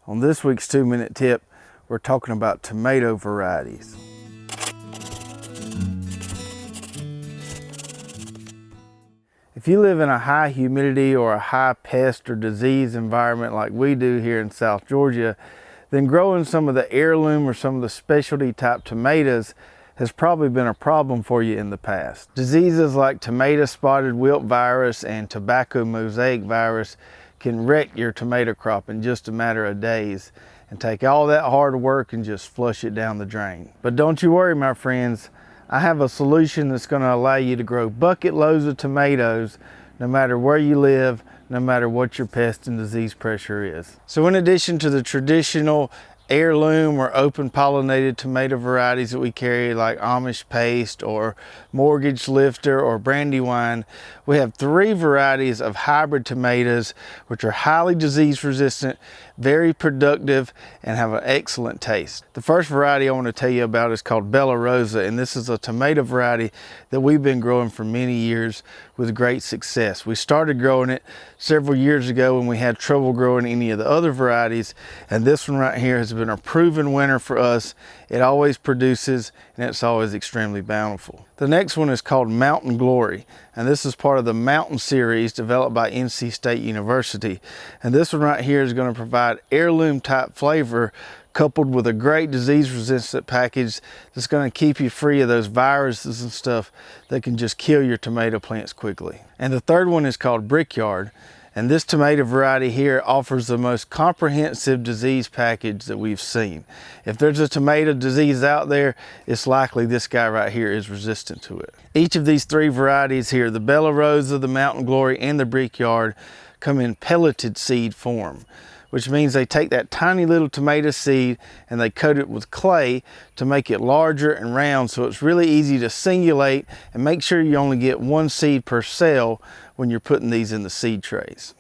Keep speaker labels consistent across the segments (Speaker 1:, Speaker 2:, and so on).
Speaker 1: On this week's 2-minute tip, we're talking about tomato varieties. If you live in a high humidity or a high pest or disease environment like we do here in South Georgia, then growing some of the heirloom or some of the specialty type tomatoes has probably been a problem for you in the past. Diseases like tomato spotted wilt virus and tobacco mosaic virus can wreck your tomato crop in just a matter of days and take all that hard work and just flush it down the drain. But don't you worry, my friends. I have a solution that's going to allow you to grow bucket loads of tomatoes no matter where you live, no matter what your pest and disease pressure is. So in addition to the traditional heirloom or open pollinated tomato varieties that we carry like Amish paste or mortgage lifter or brandywine, we have 3 varieties of hybrid tomatoes which are highly disease resistant, very productive, and have an excellent taste. The first variety I want to tell you about is called Bella Rosa, and this is a tomato variety that we've been growing for many years with great success. We started growing it several years ago when we had trouble growing any of the other varieties, and this one right here has been a proven winner for us. It always produces and it's always extremely bountiful. The next one is called Mountain Glory, and this is part of the Mountain series developed by NC State University. And this one right here is going to provide heirloom type flavor coupled with a great disease resistant package that's going to keep you free of those viruses and stuff that can just kill your tomato plants quickly. And the third one is called Brickyard. And this tomato variety here offers the most comprehensive disease package that we've seen. If there's a tomato disease out there, it's likely this guy right here is resistant to it. Each of these 3 varieties here, the Bella Rosa, the Mountain Glory, and the Brickyard, come in pelleted seed form, which means they take that tiny little tomato seed and they coat it with clay to make it larger and round, so it's really easy to singulate, and make sure you only get 1 seed per cell when you're putting these in the seed trays.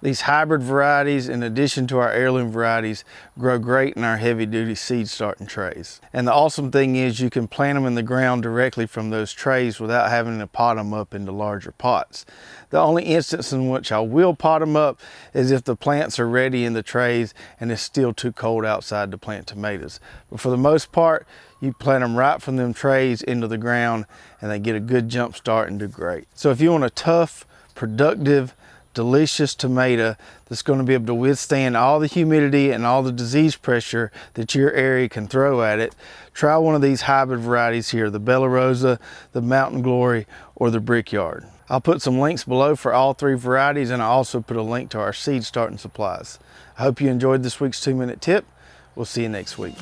Speaker 1: These hybrid varieties, in addition to our heirloom varieties, grow great in our heavy-duty seed starting trays. And the awesome thing is you can plant them in the ground directly from those trays without having to pot them up into larger pots. The only instance in which I will pot them up is if the plants are ready in the trays and it's still too cold outside to plant tomatoes. But for the most part, you plant them right from them trays into the ground and they get a good jump start and do great. So if you want a tough, productive, delicious tomato that's going to be able to withstand all the humidity and all the disease pressure that your area can throw at it, try one of these hybrid varieties here, the Bella Rosa, the Mountain Glory, or the Brickyard. I'll put some links below for all 3 varieties, and I'll also put a link to our seed starting supplies. I hope you enjoyed this week's 2-minute tip. We'll see you next week.